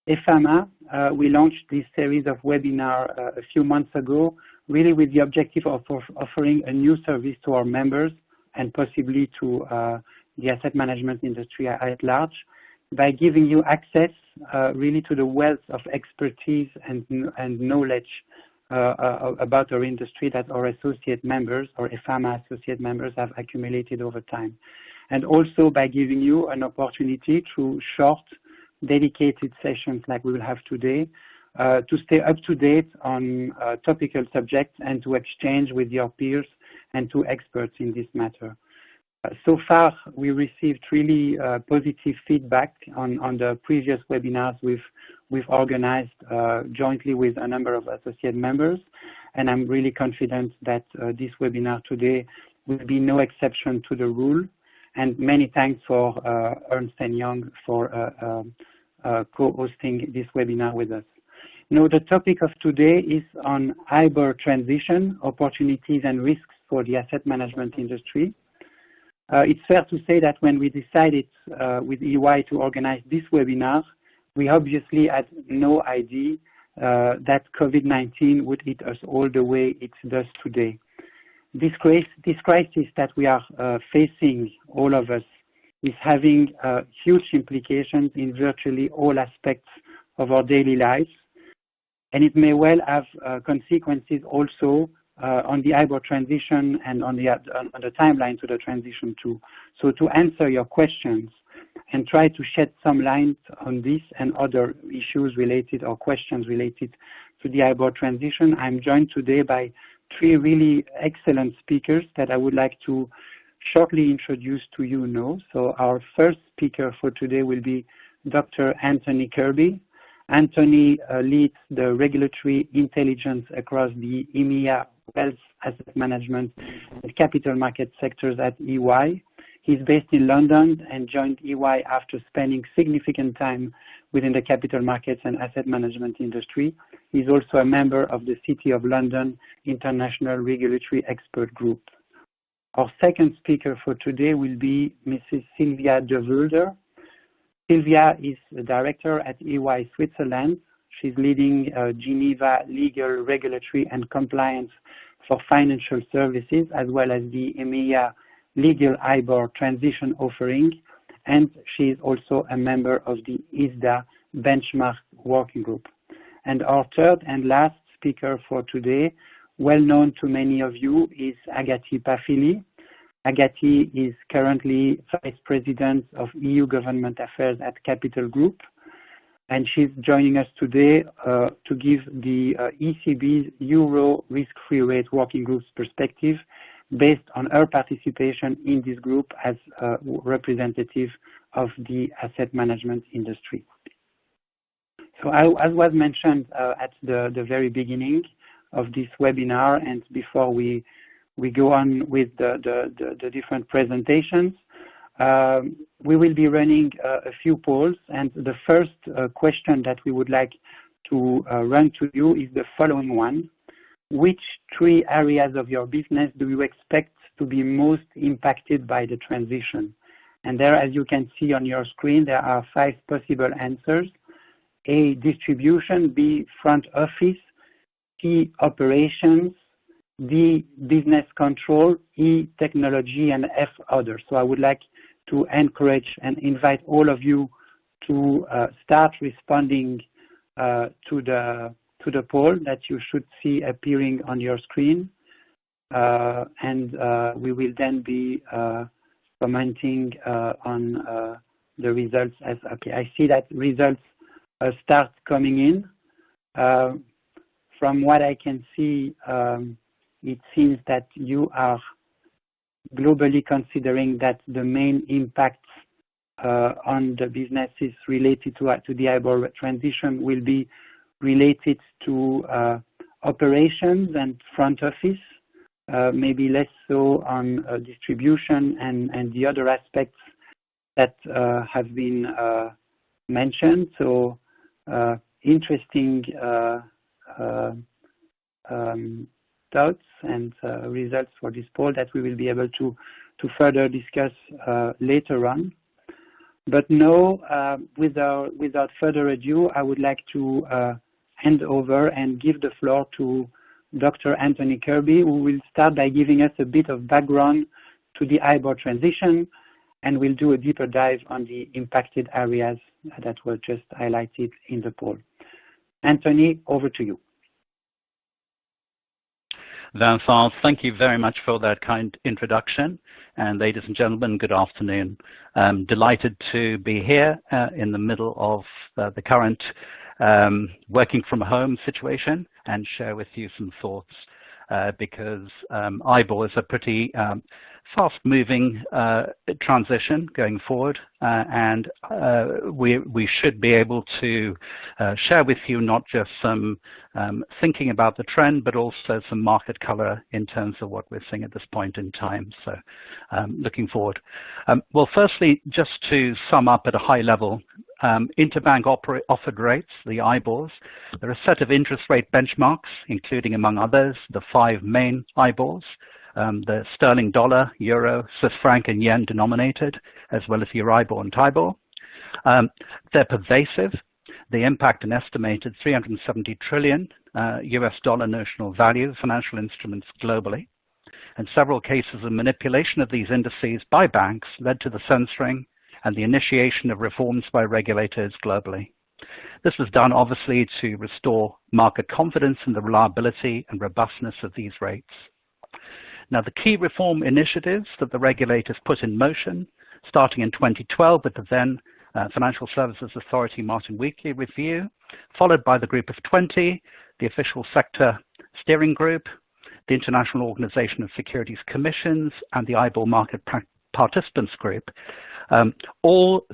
EFAMA, we launched this series of webinars a few months ago, really with the objective of offering a new service to our members and possibly to the asset management industry at large, by giving you access really to the wealth of expertise and knowledge about our industry that our associate members or EFAMA associate members have accumulated over time. And also by giving you an opportunity through short, dedicated sessions like we will have today to stay up to date on topical subjects and to exchange with your peers and to experts in this matter. So far, we received really positive feedback on the previous webinars we've organized jointly with a number of associate members, and I'm really confident that this webinar today will be no exception to the rule. And many thanks for Ernst&Young for co-hosting this webinar with us. Now, the topic of today is on IBOR transition, opportunities and risks for the asset management industry. It's fair to say that when we decided with EY to organize this webinar, we obviously had no idea that COVID-19 would hit us all the way it does today. This crisis that we are facing, all of us, is having huge implications in virtually all aspects of our daily lives, and it may well have consequences also on the IBOR transition and on the timeline to the transition too. So to answer your questions and try to shed some light on this and other issues related or questions related to the IBOR transition, I'm joined today by three really excellent speakers that I would like to shortly introduce to you now. So our first speaker for today will be Dr. Anthony Kirby. Anthony leads the regulatory intelligence across the EMEIA wealth, asset management, and capital market sectors at EY. He's based in London and joined EY after spending significant time within the capital markets and asset management industry. He's also a member of the City of London International Regulatory Expert Group. Our second speaker for today will be Mrs. Silvia Devulder. Silvia is the director at EY Switzerland. She's leading Geneva legal, regulatory, and compliance for financial services, as well as the EMEIA legal IBOR transition offering. And she is also a member of the ISDA benchmark working group. And our third and last speaker for today, well known to many of you, is Agathi Pafili. Agathi is currently Vice President of EU Government Affairs at Capital Group, and she's joining us today to give the ECB's Euro risk-free rate working group's perspective based on her participation in this group as a representative of the asset management industry. So as was mentioned at the very beginning of this webinar, and before we go on with the different presentations, we will be running a few polls, and the first question that we would like to run to you is the following one. Which three areas of your business do you expect to be most impacted by the transition? And there, as you can see on your screen, there are 5 possible answers. A, distribution, B, front office, C, operations, D, business control, E, technology, and F, others. So I would like to encourage and invite all of you to start responding to the poll that you should see appearing on your screen. And we will then be commenting on the results. Okay, I see that results start coming in. From what I can see, it seems that you are globally considering that the main impacts on the businesses related to the IBOR transition will be related to operations and front office, maybe less so on distribution and the other aspects that have been mentioned. So interesting thoughts and results for this poll that we will be able to further discuss later on. But now, without further ado, I would like to hand over and give the floor to Dr. Anthony Kirby, who will start by giving us a bit of background to the IBOR transition, and we'll do a deeper dive on the impacted areas that were just highlighted in the poll. Anthony, over to you. Vincent, thank you very much for that kind introduction. And ladies and gentlemen, good afternoon. I'm delighted to be here in the middle of the current working from home situation and share with you some thoughts because IBOR is a pretty fast-moving transition going forward, and we should be able to share with you not just some thinking about the trend, but also some market color in terms of what we're seeing at this point in time. So looking forward. Well, firstly, just to sum up at a high level, interbank offered rates, the IBORs, there are a set of interest rate benchmarks, including, among others, the 5 main IBORs, the sterling, dollar, euro, Swiss franc, and yen denominated, as well as EURIBOR and TIBOR. They're pervasive. They impact an estimated 370 trillion US dollar notional value of financial instruments globally. And several cases of manipulation of these indices by banks led to the censoring and the initiation of reforms by regulators globally. This was done, obviously, to restore market confidence in the reliability and robustness of these rates. Now, the key reform initiatives that the regulators put in motion, starting in 2012 with the then Financial Services Authority Martin Weekly Review, followed by the Group of 20, the Official Sector Steering Group, the International Organization of Securities Commissions, and the IBOR Market Participants Group, all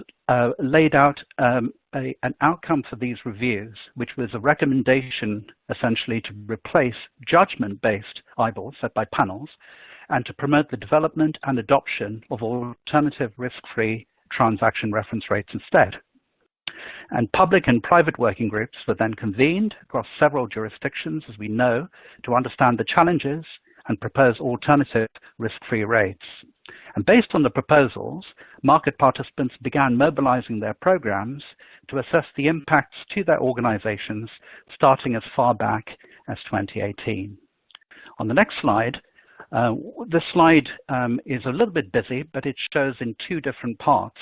laid out an outcome for these reviews, which was a recommendation essentially to replace judgment-based IBOR set by panels and to promote the development and adoption of alternative risk-free transaction reference rates instead. And public and private working groups were then convened across several jurisdictions, as we know, to understand the challenges and propose alternative risk-free rates. And based on the proposals, market participants began mobilizing their programs to assess the impacts to their organizations starting as far back as 2018. On the next slide, this slide is a little bit busy, but it shows in 2 different parts.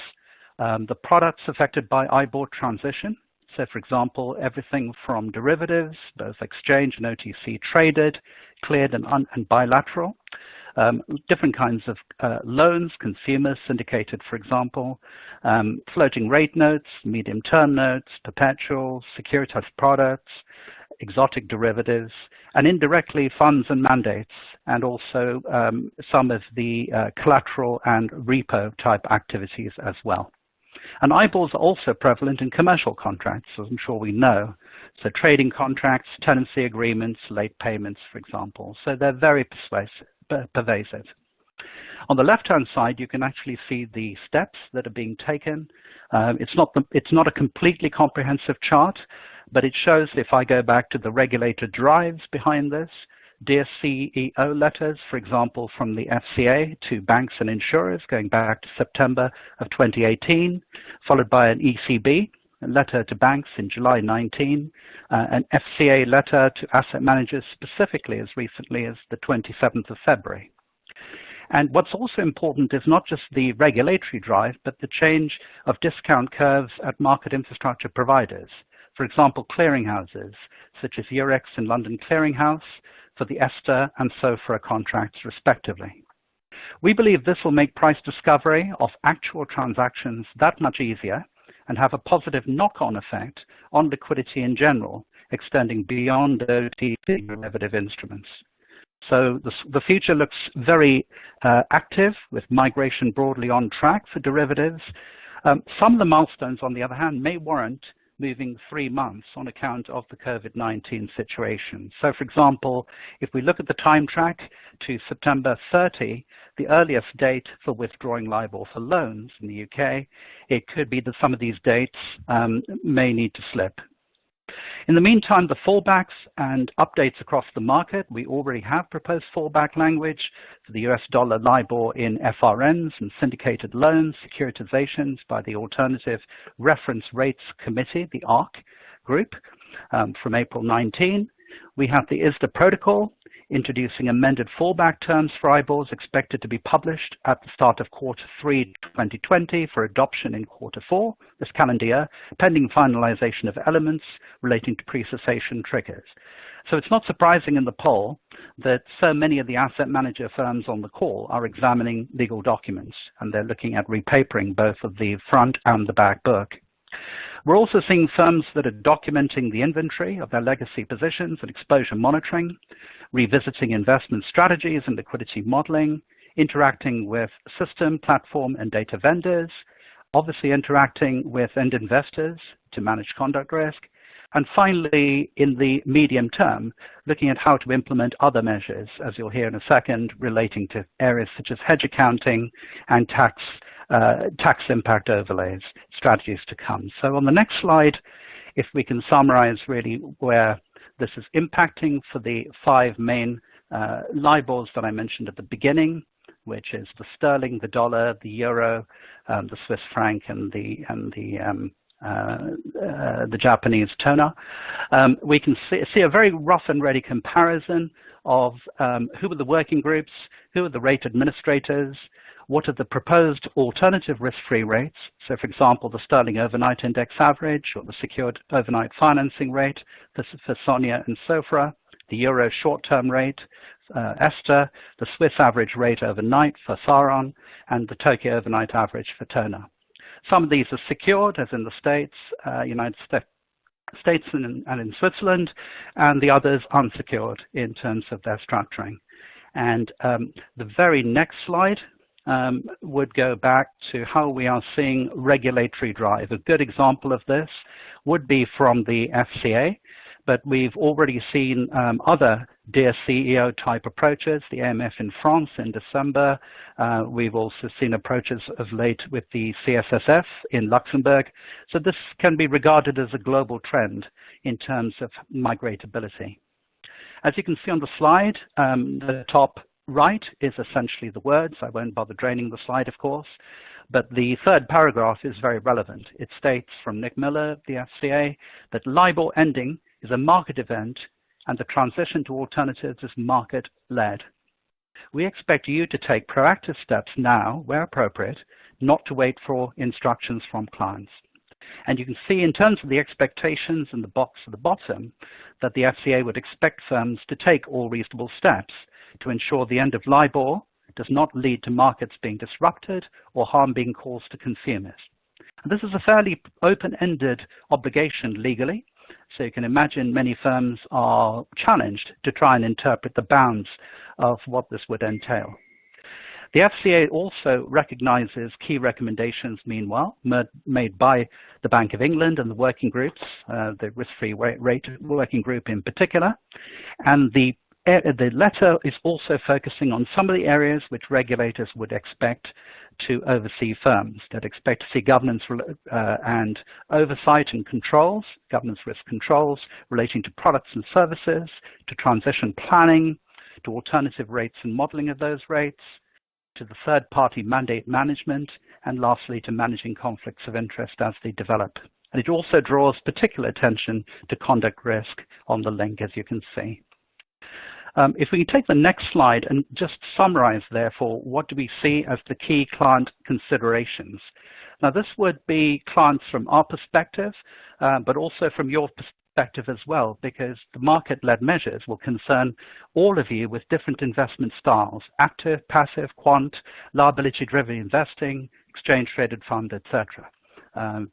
The products affected by IBOR transition. So, for example, everything from derivatives, both exchange and OTC traded, cleared and bilateral. Different kinds of loans, consumers, syndicated, for example, floating rate notes, medium-term notes, perpetual, securitized products, exotic derivatives, and indirectly funds and mandates, and also some of the collateral and repo type activities as well. And IBORs are also prevalent in commercial contracts, as I'm sure we know. So trading contracts, tenancy agreements, late payments, for example. So they're very pervasive. On the left-hand side, you can actually see the steps that are being taken. It's not a completely comprehensive chart, but it shows, if I go back to the regulator drives behind this, Dear CEO letters, for example, from the FCA to banks and insurers going back to September of 2018, followed by an ECB, a letter to banks in July 19, an FCA letter to asset managers specifically as recently as the 27th of February. And what's also important is not just the regulatory drive, but the change of discount curves at market infrastructure providers. For example, clearinghouses, such as Eurex and London Clearing House, for the ESTR and SOFR contracts, respectively. We believe this will make price discovery of actual transactions that much easier and have a positive knock-on effect on liquidity in general, extending beyond OTC derivative instruments. So the future looks very active, with migration broadly on track for derivatives. Some of the milestones, on the other hand, may warrant moving 3 months on account of the COVID-19 situation. So, for example, if we look at the time track to September 30, the earliest date for withdrawing LIBOR for loans in the UK, it could be that some of these dates may need to slip. In the meantime, the fallbacks and updates across the market, we already have proposed fallback language for the US dollar LIBOR in FRNs and syndicated loans, securitizations by the Alternative Reference Rates Committee, the ARC group, from April 19. We have the ISDA protocol introducing amended fallback terms for IBORs expected to be published at the start of Q3 2020 for adoption in Q4 this calendar year, pending finalization of elements relating to pre-cessation triggers. So it's not surprising in the poll that so many of the asset manager firms on the call are examining legal documents, and they're looking at repapering both of the front and the back book. We're also seeing firms that are documenting the inventory of their legacy positions and exposure monitoring, revisiting investment strategies and liquidity modeling, interacting with system, platform, and data vendors, obviously interacting with end investors to manage conduct risk, and finally, in the medium term, looking at how to implement other measures, as you'll hear in a second, relating to areas such as hedge accounting and tax impact overlays, strategies to come. So on the next slide, if we can summarize really where this is impacting for the 5 main LIBORs that I mentioned at the beginning, which is the sterling, the dollar, the euro, the Swiss franc, and the Japanese toner. We can see a very rough and ready comparison of who are the working groups, who are the rate administrators, what are the proposed alternative risk-free rates. So for example, the sterling overnight index average or the secured overnight financing rate for SONIA and SOFR, the euro short-term rate, ESTA, the Swiss average rate overnight for SARON, and the Tokyo overnight average for TONA. Some of these are secured, as in the States, United States and in Switzerland, and the others unsecured in terms of their structuring. And the very next slide would go back to how we are seeing regulatory drive. A good example of this would be from the FCA, but we've already seen other Dear CEO type approaches, the AMF in France in December. We've also seen approaches of late with the CSSF in Luxembourg. So this can be regarded as a global trend in terms of migratability. As you can see on the slide, the top right is essentially the words. I won't bother draining the slide, of course, but the third paragraph is very relevant. It states from Nick Miller, the FCA, that LIBOR ending is a market event and the transition to alternatives is market-led. We expect you to take proactive steps now, where appropriate, not to wait for instructions from clients. And you can see in terms of the expectations in the box at the bottom that the FCA would expect firms to take all reasonable steps to ensure the end of LIBOR does not lead to markets being disrupted or harm being caused to consumers. And this is a fairly open-ended obligation legally, so you can imagine many firms are challenged to try and interpret the bounds of what this would entail. The FCA also recognizes key recommendations, meanwhile, made by the Bank of England and the working groups, the risk-free rate working group in particular, and the letter is also focusing on some of the areas which regulators would expect to oversee firms, that expect to see governance and oversight and controls, governance risk controls relating to products and services, to transition planning, to alternative rates and modeling of those rates, to the third-party mandate management, and lastly to managing conflicts of interest as they develop. And it also draws particular attention to conduct risk on the link, as you can see. If we take the next slide and just summarize, therefore, what do we see as the key client considerations? Now, this would be clients from our perspective, but also from your perspective as well, because the market-led measures will concern all of you with different investment styles: active, passive, quant, liability-driven investing, exchange-traded fund, etc.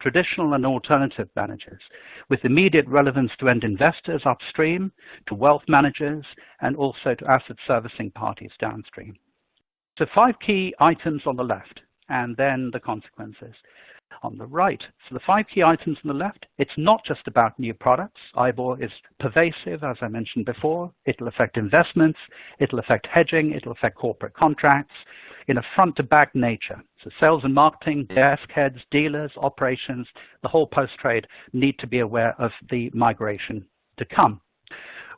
Traditional and alternative managers, with immediate relevance to end investors upstream, to wealth managers, and also to asset servicing parties downstream. So 5 key items on the left, and then the consequences on the right. So the 5 key items on the left, it's not just about new products. IBOR is pervasive, as I mentioned before. It'll affect investments, it'll affect hedging, it'll affect corporate contracts, in a front-to-back nature. So sales and marketing, desk heads, dealers, operations, the whole post-trade need to be aware of the migration to come.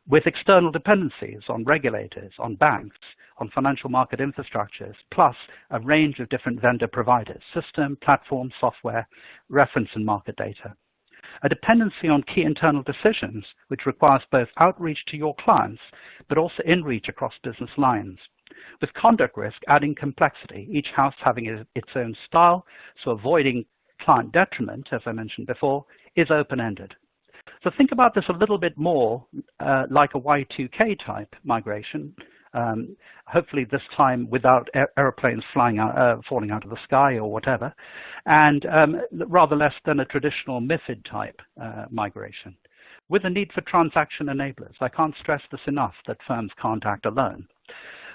With external dependencies on regulators, on banks, on financial market infrastructures, plus a range of different vendor providers, system, platform, software, reference and market data. A dependency on key internal decisions, which requires both outreach to your clients, but also in-reach across business lines. With conduct risk adding complexity, each house having its own style, so avoiding client detriment, as I mentioned before, is open-ended. So think about this a little bit more like a Y2K type migration, hopefully this time without airplanes falling out of the sky or whatever, and rather less than a traditional MiFID type migration. With the need for transaction enablers, I can't stress this enough that firms can't act alone.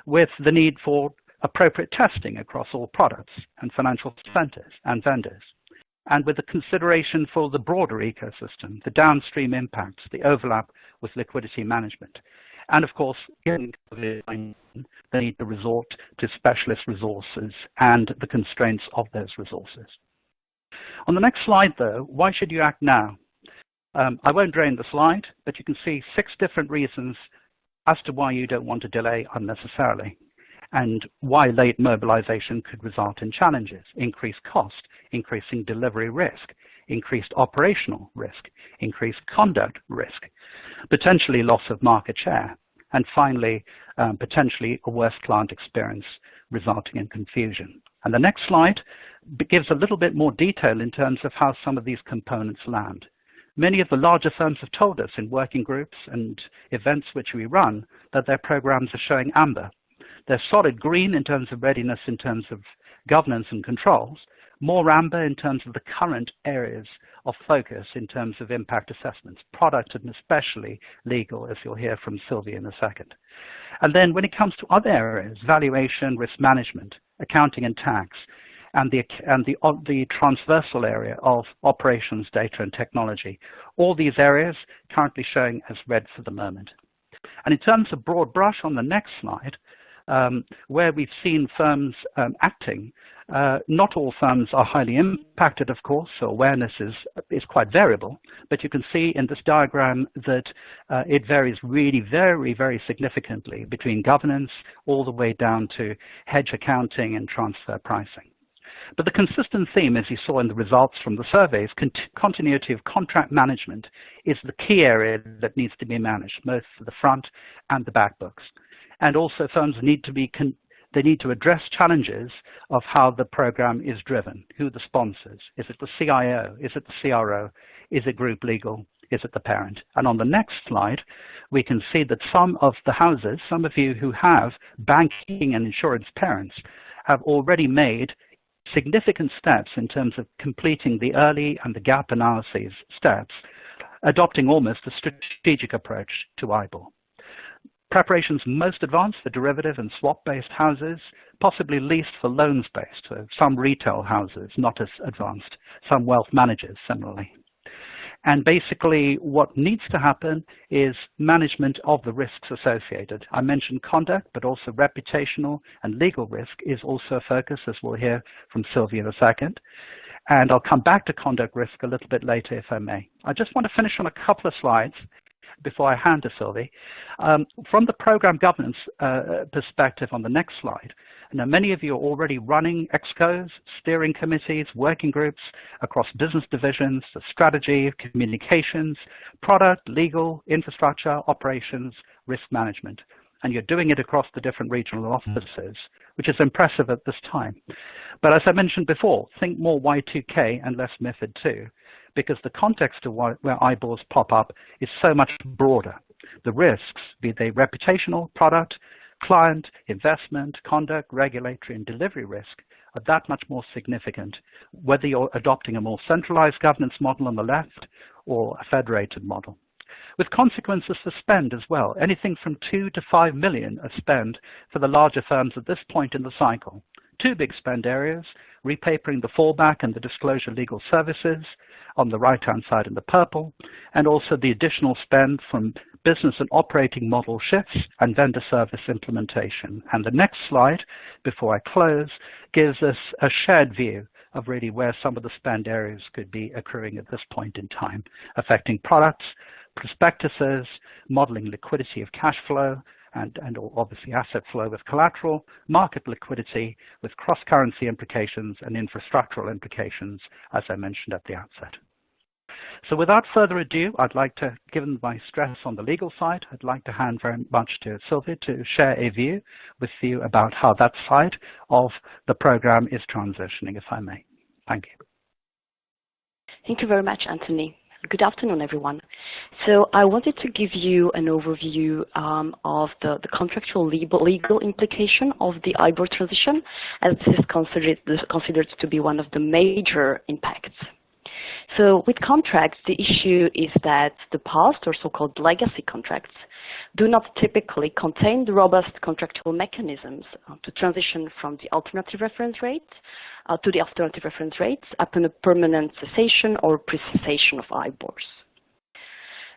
With the need for appropriate testing across all products and financial centers and vendors. And with the consideration for the broader ecosystem, the downstream impacts, the overlap with liquidity management. And of course, given the need to resort to specialist resources and the constraints of those resources. On the next slide, though, why should you act now? I won't drain the slide, but you can see 6 different reasons as to why you don't want to delay unnecessarily, and why late mobilization could result in challenges, increased cost, increasing delivery risk, increased operational risk, increased conduct risk, potentially loss of market share, and finally, potentially a worse client experience resulting in confusion. And the next slide gives a little bit more detail in terms of how some of these components land. Many of the larger firms have told us in working groups and events which we run that their programs are showing amber. They're solid green in terms of readiness, in terms of governance and controls, more amber in terms of the current areas of focus in terms of impact assessments, product and especially legal, as you'll hear from Silvia in a second. And then when it comes to other areas, valuation, risk management, accounting and tax, and the transversal area of operations, data and technology, all these areas currently showing as red for the moment. And in terms of broad brush on the next slide, where we've seen firms acting, not all firms are highly impacted, of course, so awareness is quite variable, but you can see in this diagram that it varies really very, very significantly between governance all the way down to hedge accounting and transfer pricing. But the consistent theme, as you saw in the results from the surveys, continuity of contract management is the key area that needs to be managed, both for the front and the back books. And also firms need to address challenges of how the program is driven. Who are the sponsors? Is it the CIO? Is it the CRO? Is it group legal? Is it the parent? And on the next slide, we can see that some of the houses, some of you who have banking and insurance parents, have already made significant steps in terms of completing the early and the gap analyses steps, adopting almost a strategic approach to IBOR. Preparations most advanced for derivative and swap-based houses, possibly least for loans-based, so some retail houses not as advanced, some wealth managers similarly. And basically what needs to happen is management of the risks associated. I mentioned conduct, but also reputational and legal risk is also a focus, as we'll hear from Silvia in a second. And I'll come back to conduct risk a little bit later, if I may. I just want to finish on a couple of slides before I hand to Silvia. From the program governance perspective on the next slide, now many of you are already running ExCos, steering committees, working groups across business divisions, the strategy, communications, product, legal, infrastructure, operations, risk management. And you're doing it across the different regional offices, which is impressive at this time. But as I mentioned before, think more Y2K and less MiFID II, because the context of where IBORs pop up is so much broader. The risks, be they reputational, product, client, investment, conduct, regulatory, and delivery risk, are that much more significant, whether you're adopting a more centralized governance model on the left or a federated model. With consequences for spend as well, anything from 2 to 5 million of spend for the larger firms at this point in the cycle. two big spend areas, repapering the fallback and the disclosure legal services on the right-hand side in the purple, and also the additional spend from business and operating model shifts and vendor service implementation. And the next slide, before I close, gives us a shared view of really where some of the spend areas could be occurring at this point in time, affecting products, prospectuses, modeling liquidity of cash flow, and obviously asset flow with collateral, market liquidity with cross-currency implications and infrastructural implications, as I mentioned at the outset. So without further ado, I'd like to, given my stress on the legal side, I'd like to hand very much to Silvia to share a view with you about how that side of the program is transitioning, if I may. Thank you. Thank you very much, Anthony. Good afternoon, everyone. So I wanted to give you an overview of the contractual legal implication of the IBOR transition, as this is considered to be one of the major impacts. So with contracts, the issue is that the past, or so-called legacy contracts, do not typically contain the robust contractual mechanisms to transition from the alternative reference rate to the alternative reference rates upon a permanent cessation or pre-cessation of IBORs.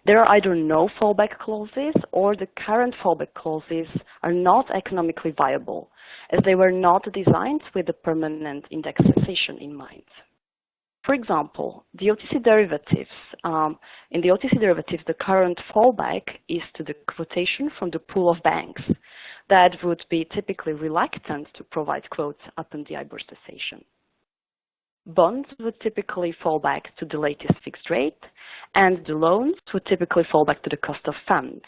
There are either no fallback clauses, or the current fallback clauses are not economically viable, as they were not designed with a permanent index cessation in mind. For example, the OTC derivatives, in the OTC derivatives, the current fallback is to the quotation from the pool of banks that would be typically reluctant to provide quotes upon the IBOR cessation. Bonds would typically fall back to the latest fixed rate, and the loans would typically fall back to the cost of funds.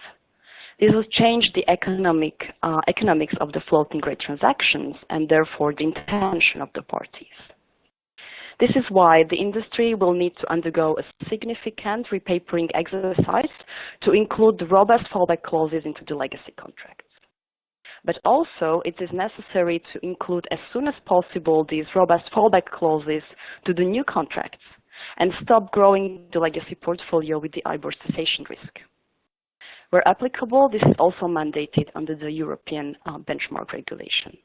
This would change the economics of the floating rate transactions, and therefore the intention of the parties. This is why the industry will need to undergo a significant repapering exercise to include the robust fallback clauses into the legacy contracts. But also, it is necessary to include as soon as possible these robust fallback clauses to the new contracts and stop growing the legacy portfolio with the IBOR cessation risk. Where applicable, this is also mandated under the European benchmark regulation.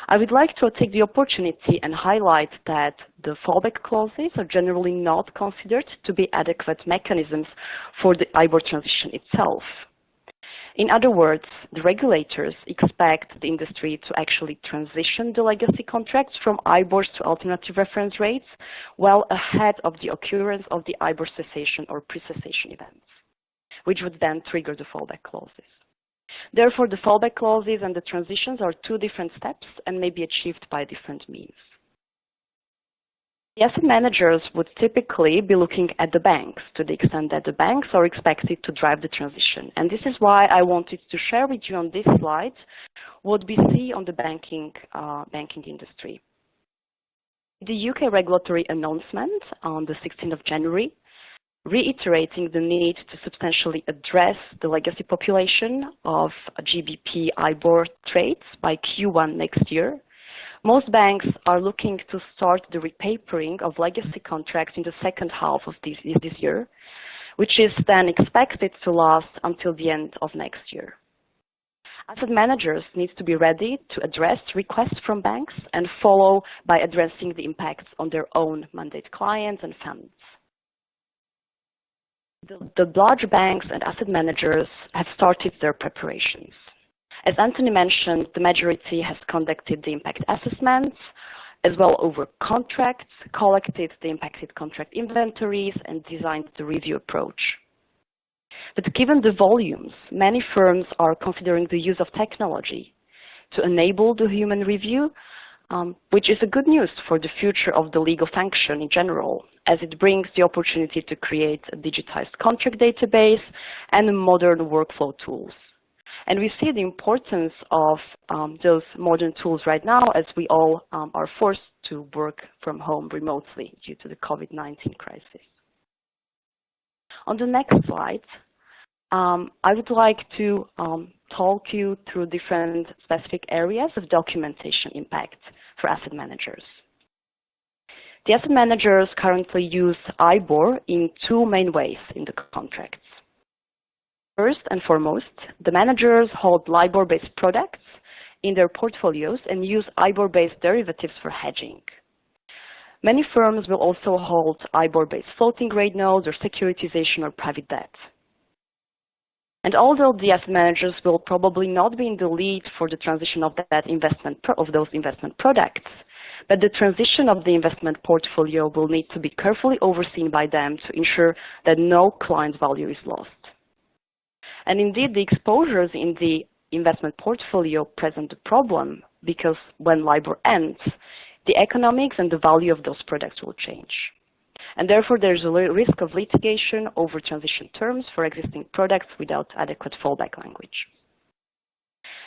I would like to take the opportunity and highlight that the fallback clauses are generally not considered to be adequate mechanisms for the IBOR transition itself. In other words, the regulators expect the industry to actually transition the legacy contracts from IBORs to alternative reference rates well ahead of the occurrence of the IBOR cessation or pre-cessation events, which would then trigger the fallback clauses. Therefore, the fallback clauses and the transitions are two different steps and may be achieved by different means. The asset managers would typically be looking at the banks to the extent that the banks are expected to drive the transition. And this is why I wanted to share with you on this slide what we see on the banking industry. The UK regulatory announcement on the 16th of January, reiterating the need to substantially address the legacy population of GBP IBOR trades by Q1 next year. Most banks are looking to start the repapering of legacy contracts in the second half of this year, which is then expected to last until the end of next year. Asset managers need to be ready to address requests from banks and follow by addressing the impacts on their own mandate clients and funds. The large banks and asset managers have started their preparations. As Anthony mentioned, the majority has conducted the impact assessments, as well over contracts, collected the impacted contract inventories, and designed the review approach. But given the volumes, many firms are considering the use of technology to enable the human review, which is a good news for the future of the legal function in general, as it brings the opportunity to create a digitized contract database and modern workflow tools. And we see the importance of those modern tools right now as we all are forced to work from home remotely due to the COVID-19 crisis. On the next slide, I would like to talk you through different specific areas of documentation impact for asset managers. The asset managers currently use IBOR in two main ways in the contracts. First and foremost, the managers hold LIBOR-based products in their portfolios and use IBOR-based derivatives for hedging. Many firms will also hold IBOR-based floating rate notes or securitization or private debt. And although the asset managers will probably not be in the lead for the transition of those investment products, but the transition of the investment portfolio will need to be carefully overseen by them to ensure that no client value is lost. And indeed, the exposures in the investment portfolio present a problem because when LIBOR ends, the economics and the value of those products will change. And therefore, there's a risk of litigation over transition terms for existing products without adequate fallback language.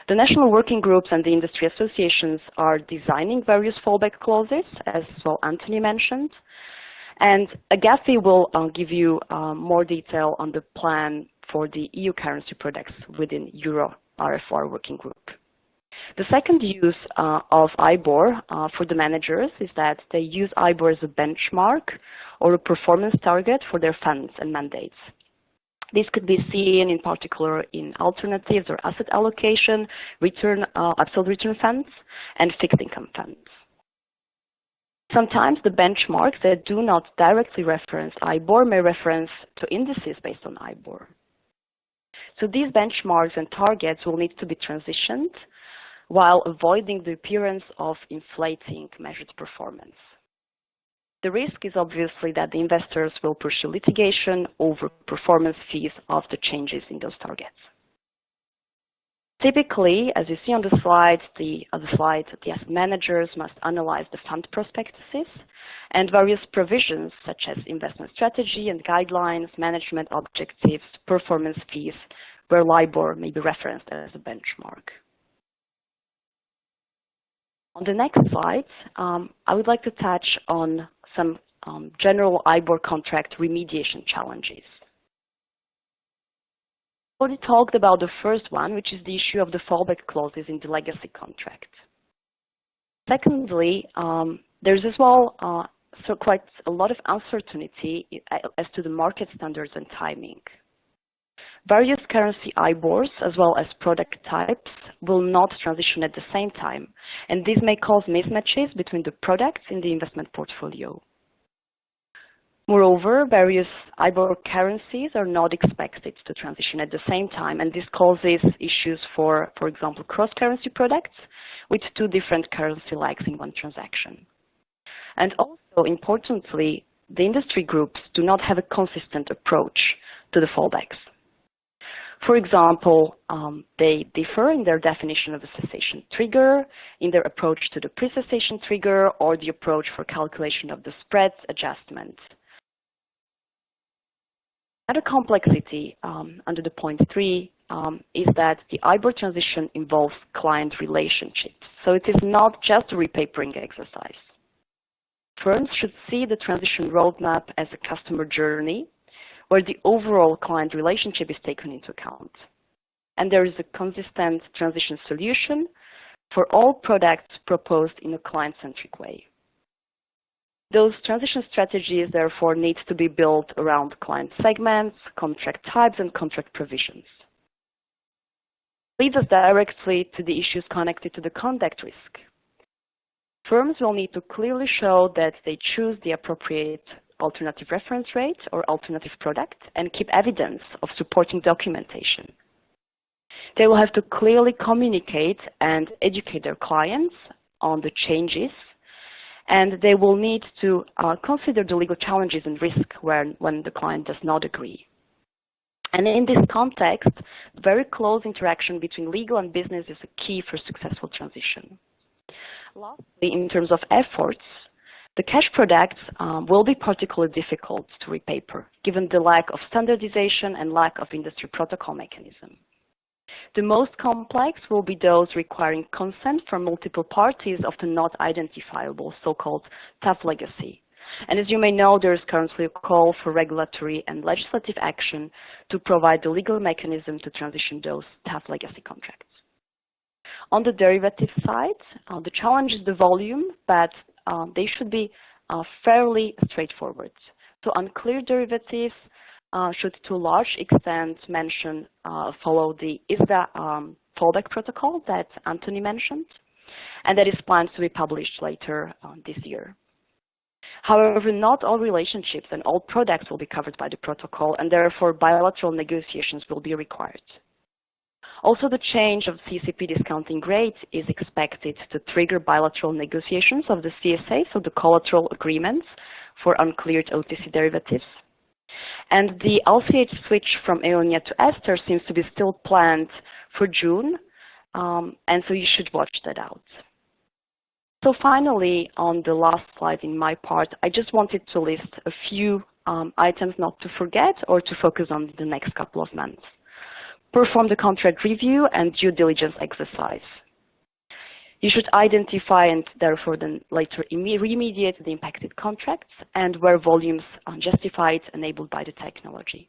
The national working groups and the industry associations are designing various fallback clauses, as well Anthony mentioned. And Agathi will give you more detail on the plan for the EU currency products within EUR RFR working group. The second use of IBOR for the managers is that they use IBOR as a benchmark or a performance target for their funds and mandates. This could be seen in particular in alternatives or asset allocation, absolute return funds, and fixed income funds. Sometimes the benchmarks that do not directly reference IBOR may reference to indices based on IBOR. So these benchmarks and targets will need to be transitioned while avoiding the appearance of inflating measured performance. The risk is obviously that the investors will pursue litigation over performance fees of the changes in those targets. Typically, as you see on the slide, the asset managers must analyze the fund prospectuses and various provisions such as investment strategy and guidelines, management objectives, performance fees, where LIBOR may be referenced as a benchmark. On the next slide, I would like to touch on some general IBOR contract remediation challenges. I already talked about the first one, which is the issue of the fallback clauses in the legacy contract. Secondly, there's as well quite a lot of uncertainty as to the market standards and timing. Various currency IBORs, as well as product types, will not transition at the same time, and this may cause mismatches between the products in the investment portfolio. Moreover, various IBOR currencies are not expected to transition at the same time, and this causes issues for example, cross-currency products with two different currency legs in one transaction. And also, importantly, the industry groups do not have a consistent approach to the fallbacks. For example, they differ in their definition of a cessation trigger, in their approach to the pre-cessation trigger, or the approach for calculation of the spreads adjustment. Another complexity under the point 3 is that the IBOR transition involves client relationships. So it is not just a repapering exercise. Firms should see the transition roadmap as a customer journey where the overall client relationship is taken into account. And there is a consistent transition solution for all products proposed in a client-centric way. Those transition strategies, therefore, need to be built around client segments, contract types, and contract provisions. Leads us directly to the issues connected to the conduct risk. Firms will need to clearly show that they choose the appropriate alternative reference rate or alternative product and keep evidence of supporting documentation. They will have to clearly communicate and educate their clients on the changes, and they will need to consider the legal challenges and risk when the client does not agree. And in this context, very close interaction between legal and business is a key for successful transition. Lastly, in terms of efforts, the cash products will be particularly difficult to repaper, given the lack of standardization and lack of industry protocol mechanism. The most complex will be those requiring consent from multiple parties, often not identifiable, so-called tough legacy. And as you may know, there is currently a call for regulatory and legislative action to provide the legal mechanism to transition those tough legacy contracts. On the derivative side, the challenge is the volume, but they should be fairly straightforward. So unclear derivatives should to a large extent follow the ISDA fallback protocol that Anthony mentioned, and that is planned to be published later this year. However, not all relationships and all products will be covered by the protocol, and therefore bilateral negotiations will be required. Also, the change of CCP discounting rates is expected to trigger bilateral negotiations of the CSA, so the collateral agreements for uncleared OTC derivatives. And the LCH switch from EONIA to Ester seems to be still planned for June, and so you should watch that out. So finally, on the last slide in my part, I just wanted to list a few items not to forget or to focus on the next couple of months. Perform the contract review and due diligence exercise. You should identify and therefore then later remediate the impacted contracts and where volumes are justified enabled by the technology.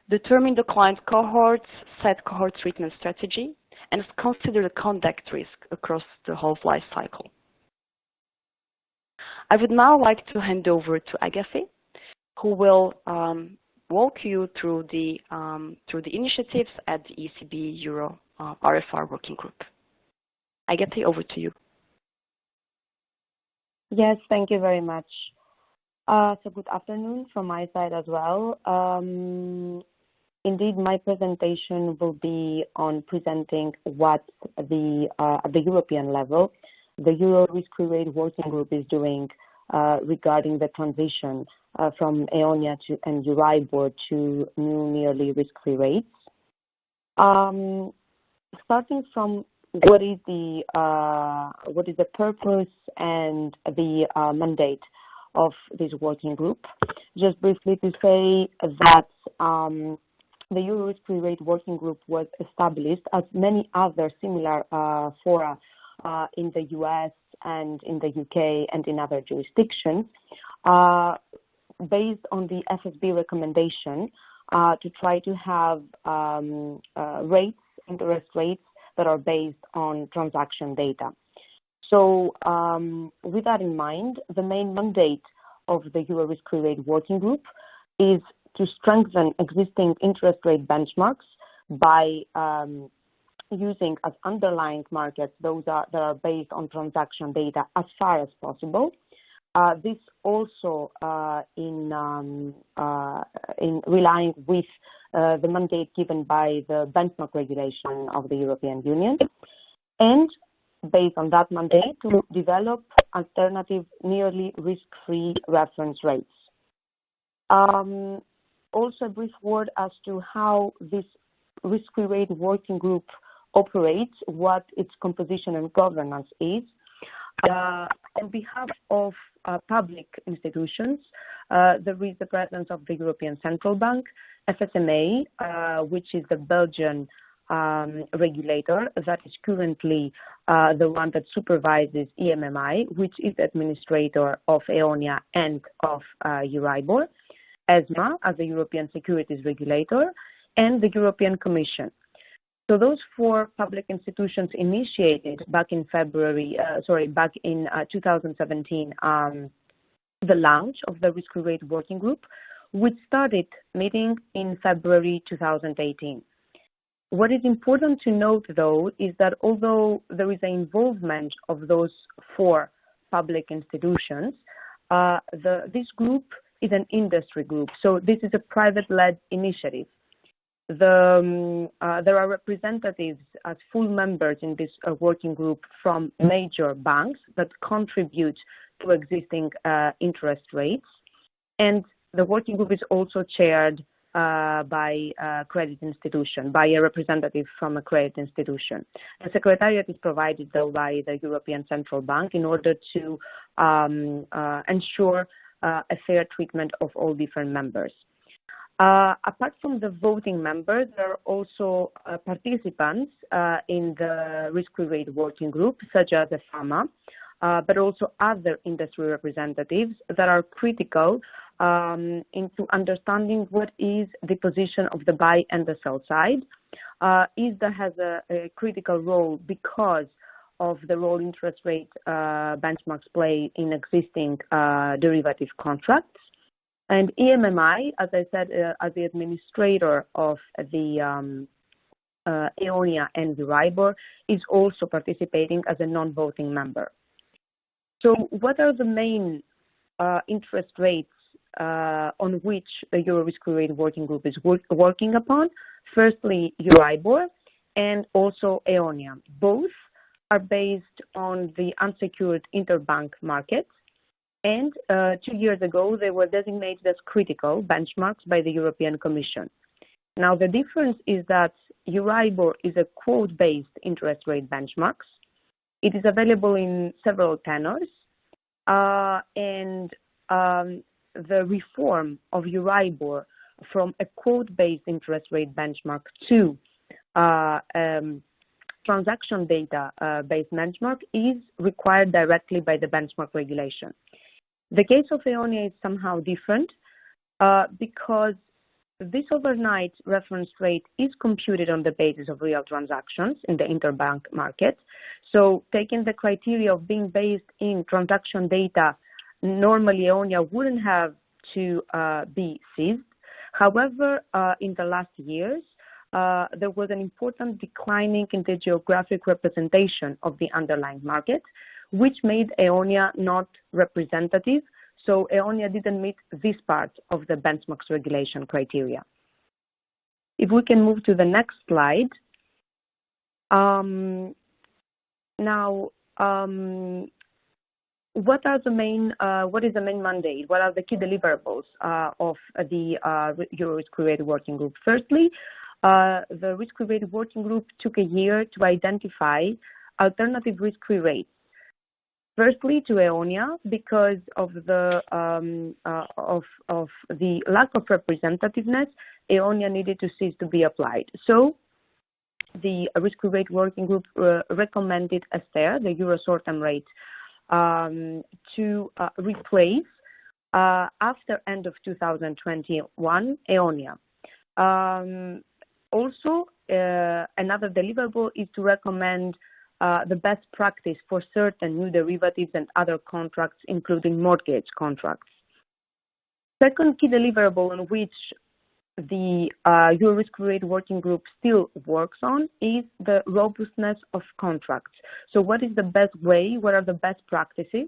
Determine the client cohorts, set cohort treatment strategy, and consider the conduct risk across the whole life cycle. I would now like to hand over to Agathi, who will walk you through the initiatives at the ECB EUR RFR working group. Agathi, over to you. Yes, thank you very much. So good afternoon from my side as well. Indeed, my presentation will be on presenting what at the European level, the Euro risk-free rate working group is doing regarding the transition from EONIA and EURIBOR to new nearly risk-free rates. Starting from what is the purpose and the mandate of this working group? Just briefly to say that the Euro risk-free rate working group was established as many other similar fora in the US and in the UK and in other jurisdictions, based on the FSB recommendation to try to have interest rates that are based on transaction data. So with that in mind, the main mandate of the Euro risk-free rate working group is to strengthen existing interest rate benchmarks by using as underlying markets those that are based on transaction data as far as possible. This also in relying with the mandate given by the benchmark regulation of the European Union, and based on that mandate to develop alternative nearly risk-free reference rates. Also a brief word as to how this risk-free rate working group operates, what its composition and governance is. On behalf of public institutions, there is the presence of the European Central Bank, FSMA, which is the Belgian regulator that is currently the one that supervises EMEIA, which is the administrator of EONIA and of EURIBOR, ESMA as the European Securities Regulator, and the European Commission. So those four public institutions initiated back in 2017 the launch of the risk-free rate working group, which started meeting in February 2018. What is important to note, though, is that although there is an involvement of those four public institutions, this group is an industry group. So this is a private-led initiative. There are representatives as full members in this working group from major banks that contribute to existing interest rates. And the working group is also chaired by a credit institution, by a representative from a credit institution. The secretariat is provided, though, by the European Central Bank in order to ensure a fair treatment of all different members. Apart from the voting members, there are also participants in the risk-free rate working group, such as EFAMA, but also other industry representatives that are critical into understanding what is the position of the buy and the sell side. ISDA has a critical role because of the role interest rate benchmarks play in existing derivative contracts. And EMEIA, as I said, as the administrator of the EONIA and EURIBOR, is also participating as a non-voting member. So what are the main interest rates on which the Euro Risk-Free Rate Working Group is working upon? Firstly, EURIBOR and also EONIA. Both are based on the unsecured interbank market. And 2 years ago, they were designated as critical benchmarks by the European Commission. Now, the difference is that EURIBOR is a quote-based interest rate benchmarks. It is available in several tenors, and the reform of EURIBOR from a quote-based interest rate benchmark to transaction data-based benchmark is required directly by the benchmark regulation. The case of EONIA is somehow different because this overnight reference rate is computed on the basis of real transactions in the interbank market. So taking the criteria of being based in transaction data, normally EONIA wouldn't have to be seized. However, in the last years, there was an important declining in the geographic representation of the underlying market, which made EONIA not representative. So EONIA didn't meet this part of the benchmarks regulation criteria. If we can move to the next slide. What is the main mandate? What are the key deliverables of the Euro Risk-Free Rate Working Group? Firstly, the Risk-Free Rate Working Group took a year to identify alternative risk-free rates. Firstly, to EONIA, because of the lack of representativeness, EONIA needed to cease to be applied. So, the Risk-Free Rate Working Group recommended ESTER, the Euro short-term rate, to replace after end of 2021 EONIA. Also, another deliverable is to recommend the best practice for certain new derivatives and other contracts, including mortgage contracts. Second key deliverable on which the Euro Risk-Free Rate Working Group still works on is the robustness of contracts. So what is the best way, what are the best practices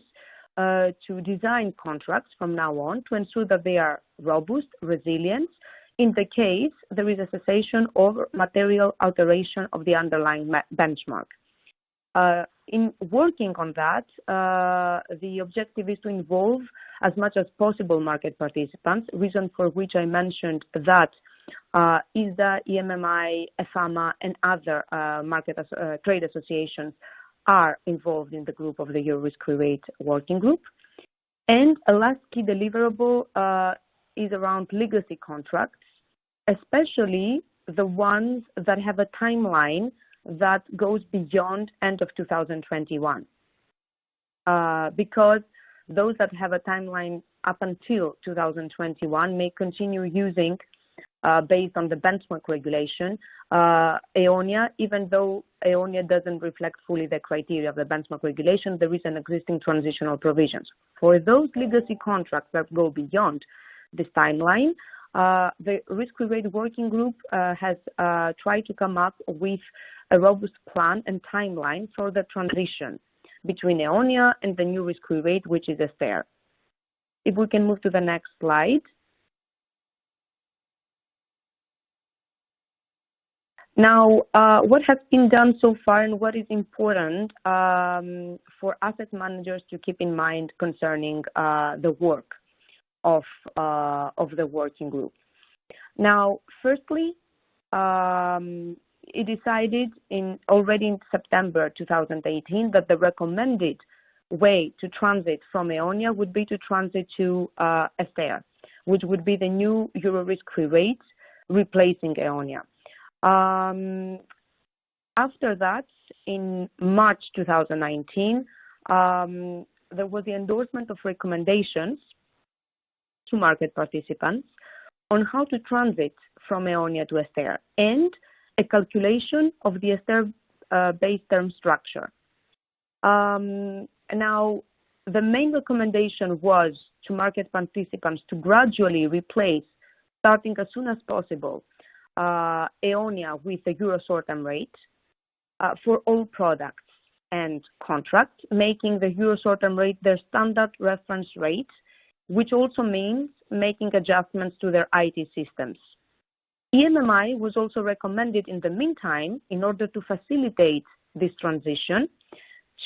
to design contracts from now on to ensure that they are robust, resilient, in the case there is a cessation or material alteration of the underlying benchmark. In working on that, the objective is to involve as much as possible market participants, reason for which I mentioned that ISDA, EMEIA, EFAMA, and other trade associations are involved in the group of the Euro Risk-Free Rate Working Group. And a last key deliverable is around legacy contracts, especially the ones that have a timeline that goes beyond end of 2021, because those that have a timeline up until 2021 may continue using, based on the benchmark regulation, EONIA, even though EONIA doesn't reflect fully the criteria of the benchmark regulation, there is an existing transitional provisions. For those legacy contracts that go beyond this timeline, the Risk-Free Rate Working Group has tried to come up with a robust plan and timeline for the transition between EONIA and the new risk-free rate, which is ESTER. If we can move to the next slide. Now, what has been done so far and what is important for asset managers to keep in mind concerning the work of the working group. Now, firstly, it decided already in September 2018 that the recommended way to transit from EONIA would be to transit to ESTER, which would be the new Euro risk-free rate replacing EONIA. After that, in March 2019, there was the endorsement of recommendations to market participants on how to transit from EONIA to ESTER and a calculation of the ESTER base term structure. Now, the main recommendation was to market participants to gradually replace, starting as soon as possible, EONIA with the euro short-term rate for all products and contracts, making the euro short-term rate their standard reference rate, which also means making adjustments to their IT systems. EMEIA was also recommended in the meantime, in order to facilitate this transition,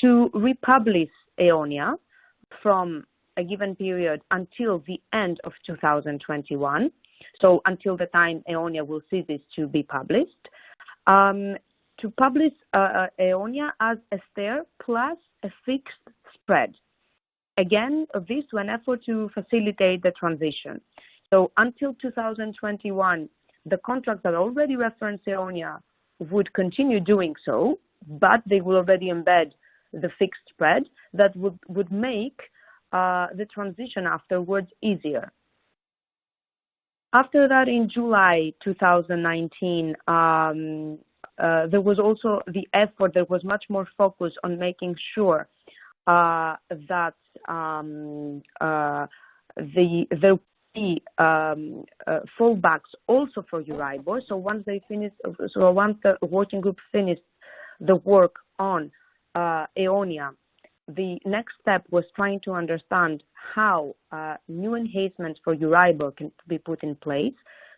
to republish EONIA from a given period until the end of 2021, so until the time EONIA will cease to be published, to publish EONIA as a stair plus a fixed spread. Again, this to an effort to facilitate the transition. So until 2021, the contracts that already reference EONIA would continue doing so, but they will already embed the fixed spread that would make the transition afterwards easier. After that, in July 2019, there was also the effort, there was much more focus on making sure that there be fallbacks also for EURIBOR. So once the working group finished the work on EONIA, the next step was trying to understand how new enhancements for EURIBOR can be put in place,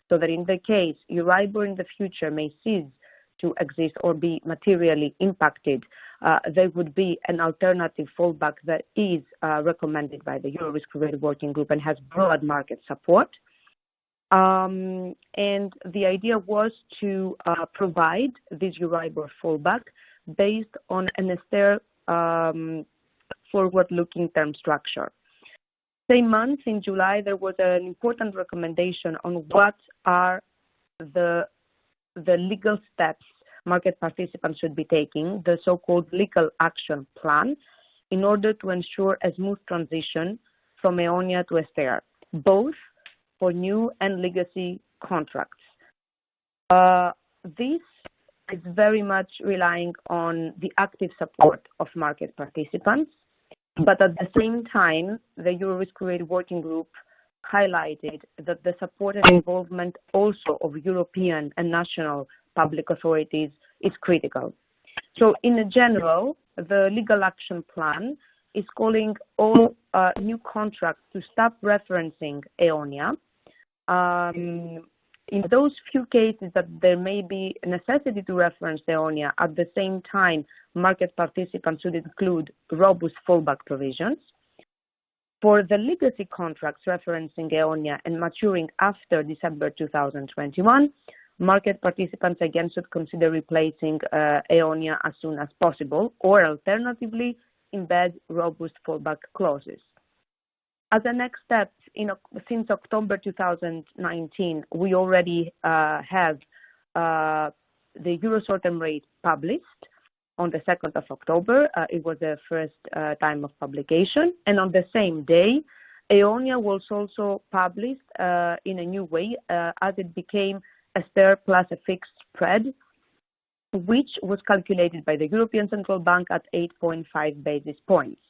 so that in the case EURIBOR in the future may cease to exist or be materially impacted, there would be an alternative fallback that is recommended by the Euro Risk-Related Working Group and has broad market support. And the idea was to provide this EURIBOR fallback based on an stair forward-looking term structure. Same month, in July, there was an important recommendation on what are the legal steps market participants should be taking, the so-called legal action plan, in order to ensure a smooth transition from EONIA to a stair, both for new and legacy contracts. This is very much relying on the active support of market participants, but at the same time, the Euro Risk-Related Working Group highlighted that the support and involvement also of European and national public authorities is critical. So in general, the legal action plan is calling all new contracts to stop referencing EONIA. In those few cases that there may be a necessity to reference EONIA, at the same time, market participants should include robust fallback provisions. For the legacy contracts referencing EONIA and maturing after December 2021, market participants again should consider replacing EONIA as soon as possible, or alternatively, embed robust fallback clauses. As a next step, since October 2019, we already have the Euro short-term rate published on the 2nd of October. It was the first time of publication. And on the same day, EONIA was also published in a new way as it became a stair plus a fixed spread, which was calculated by the European Central Bank at 8.5 basis points.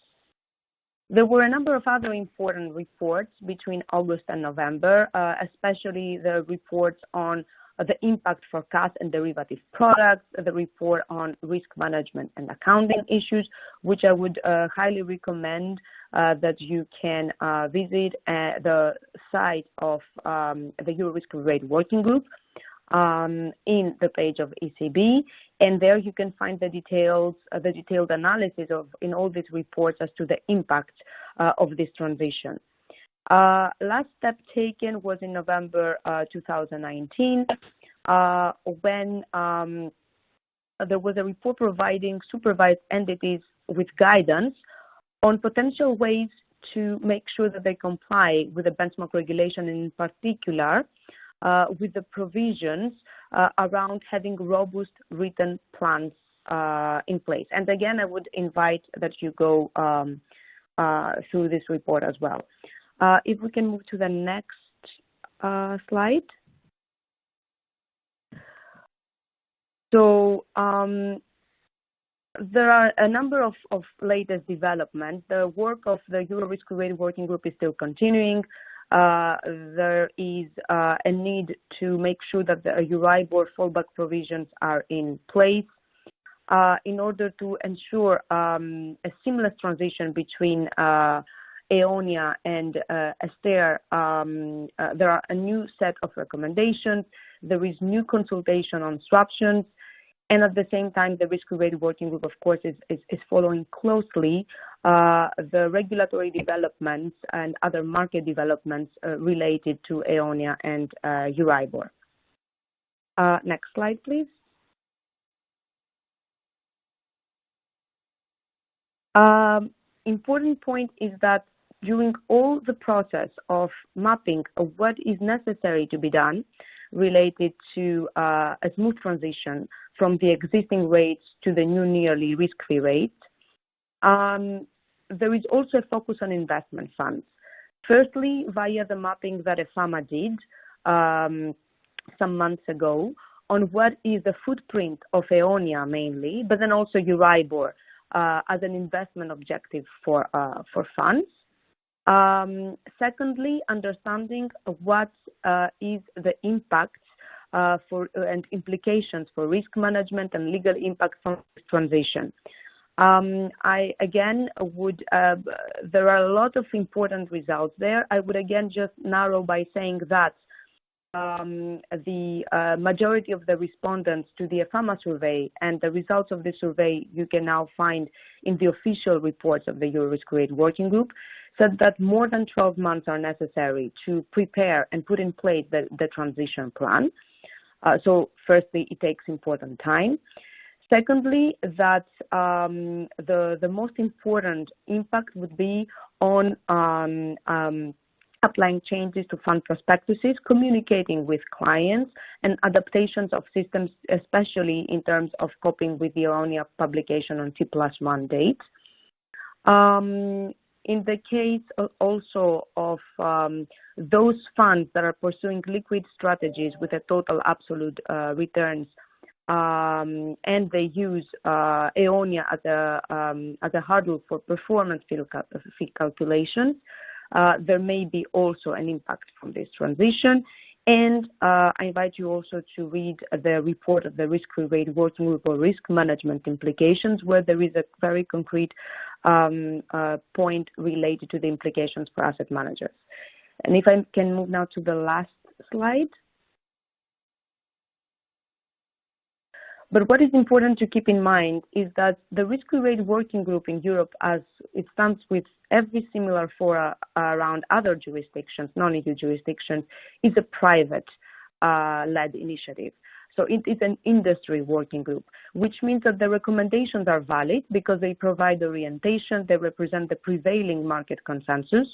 There were a number of other important reports between August and November, especially the reports on the impact for cash and derivative products, the report on risk management and accounting issues, which I would highly recommend that you can visit the site of the Euro Risk-Related Working Group in the page of ECB, and there you can find the detailed analysis in all these reports as to the impact of this transition. Last step taken was in November 2019 when there was a report providing supervised entities with guidance on potential ways to make sure that they comply with the benchmark regulation, and in particular with the provisions around having robust written plans in place. And again, I would invite that you go through this report as well. If we can move to the next slide. So there are a number of latest developments. The work of the Euro Risk-Related Working Group is still continuing. there is a need to make sure that the EURIBOR fallback provisions are in place in order to ensure a seamless transition between EONIA and ESTER. There are a new set of recommendations. There is new consultation on swaptions. And at the same time, the risk-related working group, of course, is following closely the regulatory developments and other market developments related to EONIA and EURIBOR. Next slide, please. Important point is that during all the process of mapping of what is necessary to be done related to a smooth transition from the existing rates to the new nearly risk-free rate, there is also a focus on investment funds. Firstly, via the mapping that EFAMA did some months ago on what is the footprint of EONIA mainly, but then also EURIBOR as an investment objective for funds. Secondly, understanding what is the impact and implications for risk management and legal impact from this transition. I again would, there are a lot of important results there. I would again just narrow by saying that the majority of the respondents to the EFAMA survey and the results of the survey you can now find in the official reports of the Euro Risk-Related Working Group said that more than 12 months are necessary to prepare and put in place the transition plan. So firstly, it takes important time. Secondly, that the most important impact would be on applying changes to fund prospectuses, communicating with clients, and adaptations of systems, especially in terms of coping with the EONIA publication on T+1 date. In the case also of those funds that are pursuing liquid strategies with a total absolute returns, and they use EONIA as a hurdle for performance fee calculations, there may be also an impact from this transition. And I invite you also to read the report of the risk-related working group or risk management implications, where there is a very concrete point related to the implications for asset managers. And if I can move now to the last slide. But what is important to keep in mind is that the risk-related working group in Europe, as it stands with every similar fora around other jurisdictions, non-EU jurisdictions, is a private-led initiative. So it is an industry working group, which means that the recommendations are valid because they provide orientation, they represent the prevailing market consensus,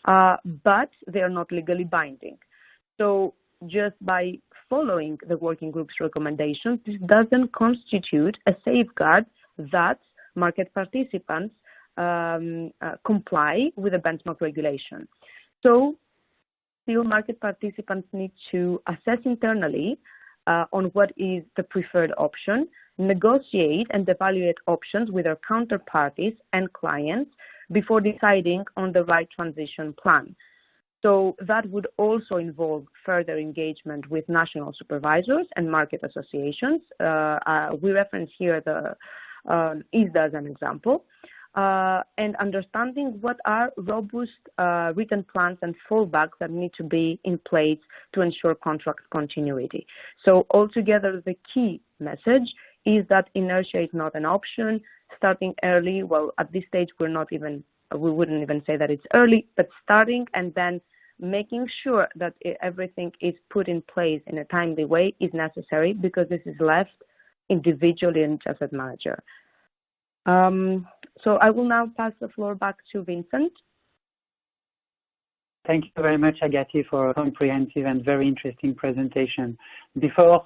but they are not legally binding. So just by following the working group's recommendations, this doesn't constitute a safeguard that market participants comply with the benchmark regulation. So still market participants need to assess internally on what is the preferred option, negotiate and evaluate options with their counterparties and clients before deciding on the right transition plan. So that would also involve further engagement with national supervisors and market associations. We reference here the ISDA as an example, and understanding what are robust written plans and fallbacks that need to be in place to ensure contract continuity. So altogether, the key message is that inertia is not an option. Starting early, well, at this stage, we wouldn't even say that it's early, but starting and then making sure that everything is put in place in a timely way is necessary, because this is left individually in each asset manager. So I will now pass the floor back to Vincent. Thank you very much, Agathi, for a comprehensive and very interesting presentation. Before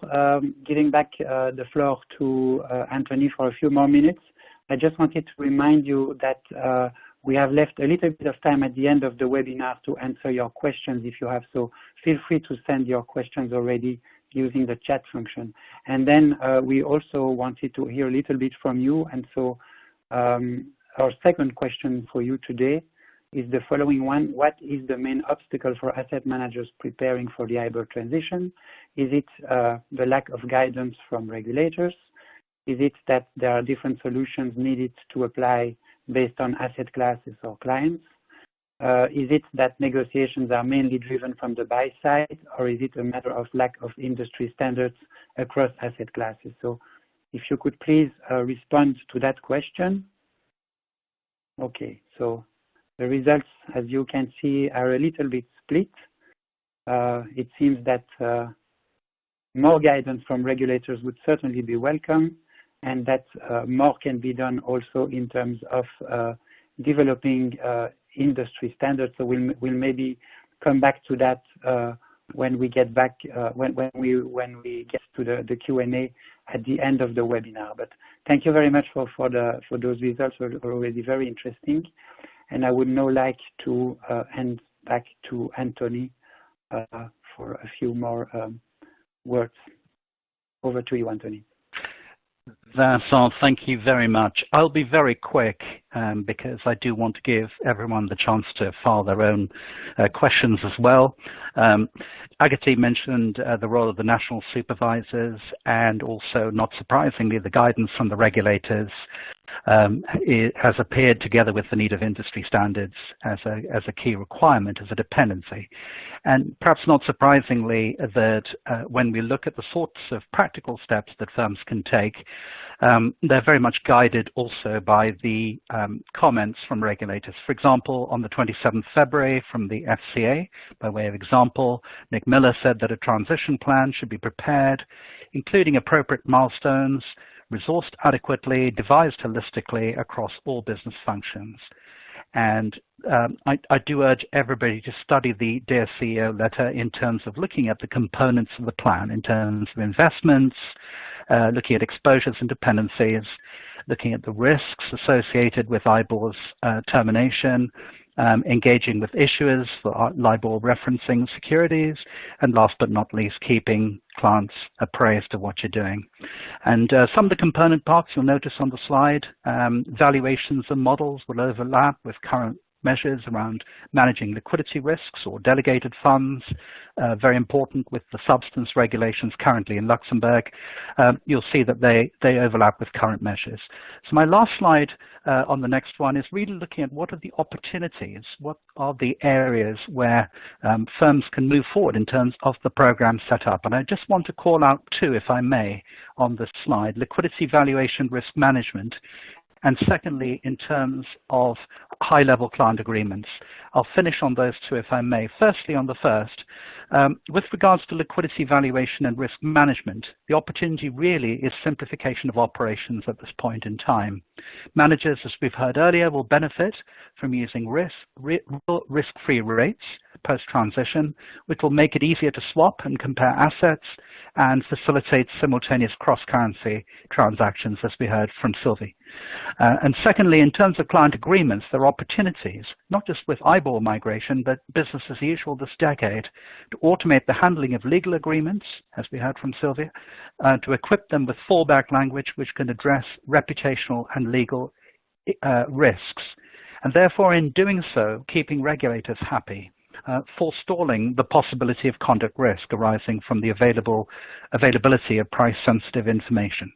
giving back the floor to Anthony for a few more minutes, I just wanted to remind you that we have left a little bit of time at the end of the webinar to answer your questions if you have, so feel free to send your questions already using the chat function. And then we also wanted to hear a little bit from you, and so our second question for you today is the following one. What is the main obstacle for asset managers preparing for the IBOR transition? Is it the lack of guidance from regulators? Is it that there are different solutions needed to apply based on asset classes or clients? Is it that negotiations are mainly driven from the buy side, or is it a matter of lack of industry standards across asset classes? So if you could please respond to that question. Okay, so the results, as you can see, are a little bit split. It seems that more guidance from regulators would certainly be welcome, and that more can be done also in terms of developing industry standards. So we'll maybe come back to that when we get back when we get to the Q&A at the end of the webinar. But thank you very much for those results. Are already very interesting, and I would now like to hand back to Anthony for a few more words. Over to you, Anthony. Vincent, thank you very much. I'll be very quick because I do want to give everyone the chance to file their own questions as well. Agathi mentioned the role of the national supervisors, and also, not surprisingly, the guidance from the regulators has appeared together with the need of industry standards as a key requirement, as a dependency. And perhaps not surprisingly, that when we look at the sorts of practical steps that firms can take, they're very much guided also by the comments from regulators. For example, on the 27th February from the FCA, by way of example, Nick Miller said that a transition plan should be prepared, including appropriate milestones, resourced adequately, devised holistically across all business functions. And I do urge everybody to study the Dear CEO letter in terms of looking at the components of the plan, in terms of investments, looking at exposures and dependencies, looking at the risks associated with IBOR's termination, engaging with issuers for LIBOR referencing securities, and last but not least, keeping clients appraised of what you're doing. And some of the component parts you'll notice on the slide, valuations and models will overlap with current measures around managing liquidity risks or delegated funds, very important with the substance regulations currently in Luxembourg. You'll see that they overlap with current measures. So my last slide on the next one is really looking at what are the opportunities, what are the areas where firms can move forward in terms of the program set up. And I just want to call out two, if I may, on this slide: liquidity valuation risk management, and secondly, in terms of high-level client agreements. I'll finish on those two, if I may. Firstly, on the first, with regards to liquidity valuation and risk management, the opportunity really is simplification of operations at this point in time. Managers, as we've heard earlier, will benefit from using risk-free rates post-transition, which will make it easier to swap and compare assets and facilitate simultaneous cross-currency transactions, as we heard from Silvia. And secondly, in terms of client agreements, there are opportunities, not just with IBOR migration, but business as usual this decade, to automate the handling of legal agreements, as we heard from Silvia, to equip them with fallback language which can address reputational and legal risks. And therefore, in doing so, keeping regulators happy, forestalling the possibility of conduct risk arising from the availability of price-sensitive information.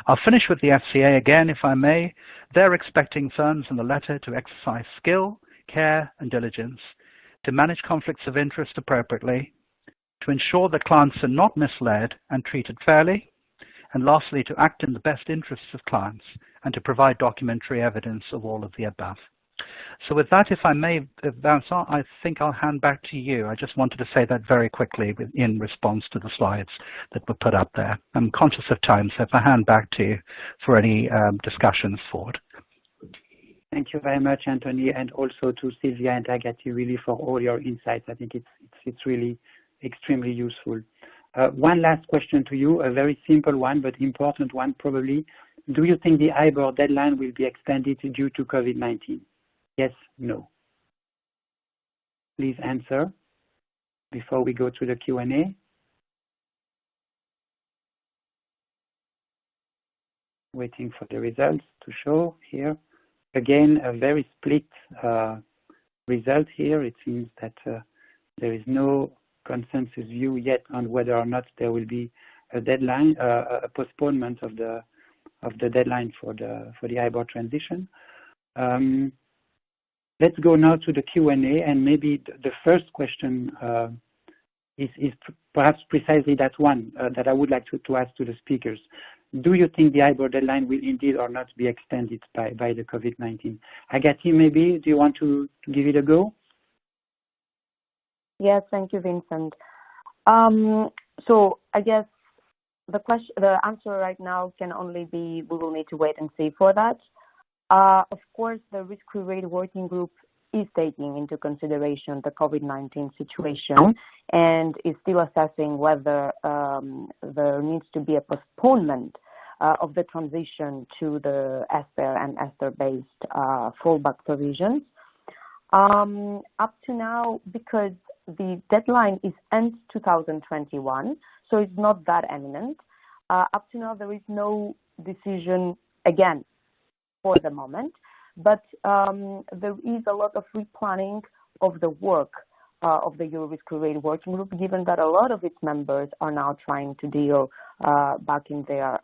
I'll finish with the FCA again, if I may. They're expecting firms in the letter to exercise skill, care, and diligence, to manage conflicts of interest appropriately, to ensure that clients are not misled and treated fairly, and lastly, to act in the best interests of clients and to provide documentary evidence of all of the above. So with that, if I may, Vincent, I think I'll hand back to you. I just wanted to say that very quickly in response to the slides that were put up there. I'm conscious of time, so if I hand back to you for any discussions forward. Thank you very much, Anthony, and also to Silvia and Agathi, really, for all your insights. I think it's really extremely useful. One last question to you, a very simple one, but important one probably. Do you think the IBOR deadline will be extended due to COVID-19? Yes, no. Please answer before we go to the Q&A. Waiting for the results to show here. Again, a very split result here. It seems that there is no consensus view yet on whether or not there will be a deadline, a postponement of the deadline for the IBOR transition. Let's go now to the Q&A, and maybe the first question is perhaps precisely that one that I would like to ask to the speakers. Do you think the IBOR deadline will indeed or not be extended by the COVID-19? Agathi, maybe, do you want to give it a go? Yes, thank you, Vincent. So I guess the answer right now can only be we will need to wait and see for that. Of course, the risk-free rate working group is taking into consideration the COVID-19 situation and is still assessing whether there needs to be a postponement of the transition to the Ester and Ester-based fallback provisions. Up to now, because the deadline is end 2021, so it's not that imminent. Up to now, there is no decision again for the moment, but there is a lot of replanning of the work of the Euro risk-free rate working group, given that a lot of its members are now trying to deal back in their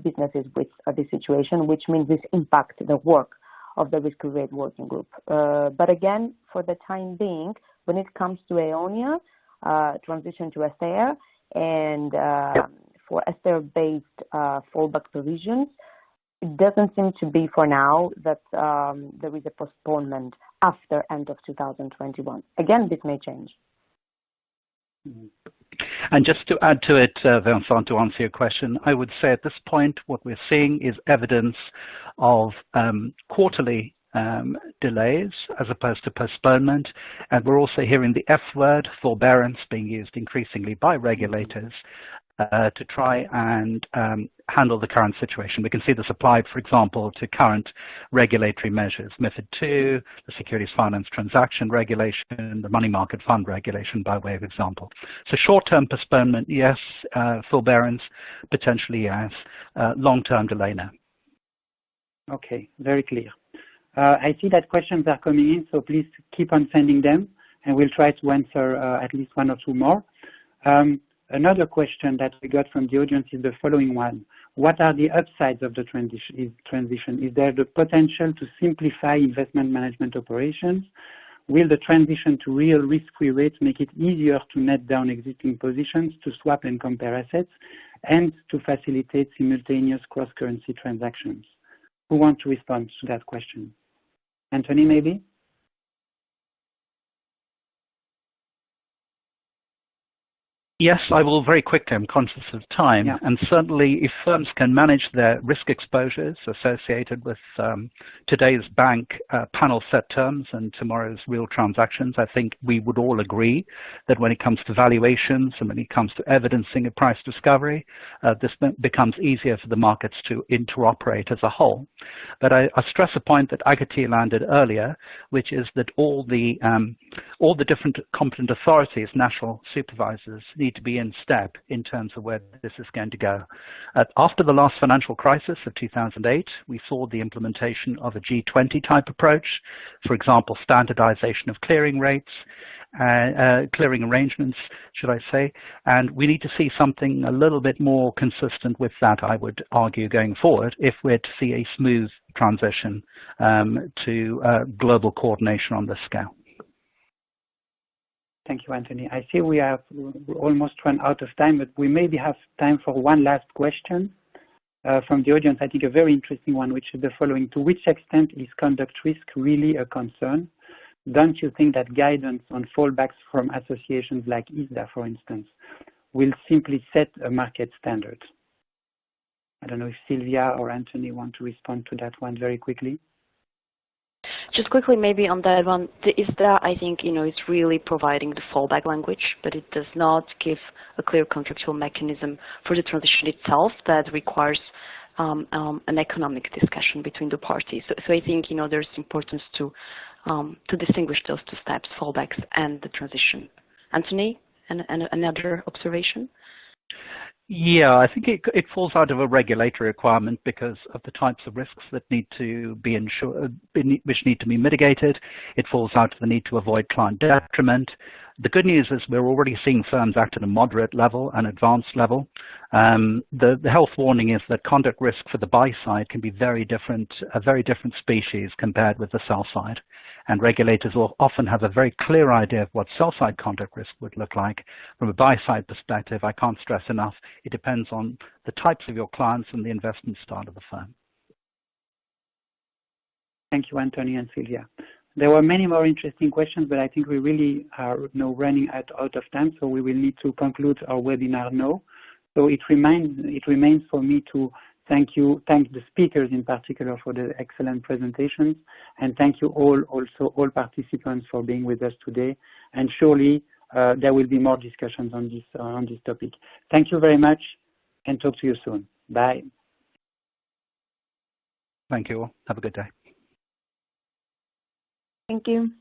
businesses with this situation, which means this impacts the work of the risk-free rate working group. But again, for the time being, when it comes to EONIA, transition to Ester, and for Ester-based fallback provisions, it doesn't seem to be for now that there is a postponement after end of 2021. Again, this may change. And just to add to it, Vincent, to answer your question, I would say at this point what we're seeing is evidence of quarterly delays as opposed to postponement. And we're also hearing the F word, forbearance, being used increasingly by regulators to try and handle the current situation. We can see this applied, for example, to current regulatory measures, MiFID II, the Securities Finance Transaction Regulation, the Money Market Fund Regulation, by way of example. So short-term postponement, yes. Forbearance, potentially yes. Long-term delay, no. Okay, very clear. I see that questions are coming in, so please keep on sending them, and we'll try to answer at least one or two more. Another question that we got from the audience is the following one. What are the upsides of the transition? Is there the potential to simplify investment management operations? Will the transition to real risk-free rates make it easier to net down existing positions, to swap and compare assets, and to facilitate simultaneous cross-currency transactions? Who wants to respond to that question? Anthony, maybe? Yes, I will very quickly. I'm conscious of time. Yeah. And certainly if firms can manage their risk exposures associated with today's bank panel set terms and tomorrow's real transactions, I think we would all agree that when it comes to valuations and when it comes to evidencing a price discovery, this becomes easier for the markets to interoperate as a whole. But I stress a point that Agathi landed earlier, which is that all the different competent authorities, national supervisors, need to be in step in terms of where this is going to go. After the last financial crisis of 2008, we saw the implementation of a G20 type approach, for example, standardization of clearing rates, clearing arrangements, should I say, and we need to see something a little bit more consistent with that, I would argue, going forward, if we're to see a smooth transition to global coordination on this scale. Thank you, Anthony. I see we have almost run out of time, but we maybe have time for one last question from the audience. I think a very interesting one, which is the following. To which extent is conduct risk really a concern? Don't you think that guidance on fallbacks from associations like ISDA, for instance, will simply set a market standard? I don't know if Silvia or Anthony want to respond to that one very quickly. Just quickly, maybe on that one, the ISDA, I think, is really providing the fallback language, but it does not give a clear contractual mechanism for the transition itself that requires an economic discussion between the parties. So I think, there's importance to distinguish those two steps, fallbacks and the transition. Anthony, another observation? Yeah, I think it falls out of a regulatory requirement because of the types of risks that need to be which need to be mitigated. It falls out of the need to avoid client detriment. The good news is we're already seeing firms act at a moderate level and advanced level. The health warning is that conduct risk for the buy side can be a very different species compared with the sell side. And regulators will often have a very clear idea of what sell side conduct risk would look like. From a buy side perspective, I can't stress enough, it depends on the types of your clients and the investment style of the firm. Thank you, Anthony and Silvia. There were many more interesting questions, but I think we really are now running out of time, so we will need to conclude our webinar now. So it remains for me to thank the speakers in particular for the excellent presentations, and thank you also all participants for being with us today. And surely there will be more discussions on this topic. Thank you very much, and talk to you soon. Bye. Thank you all. Have a good day. Thank you.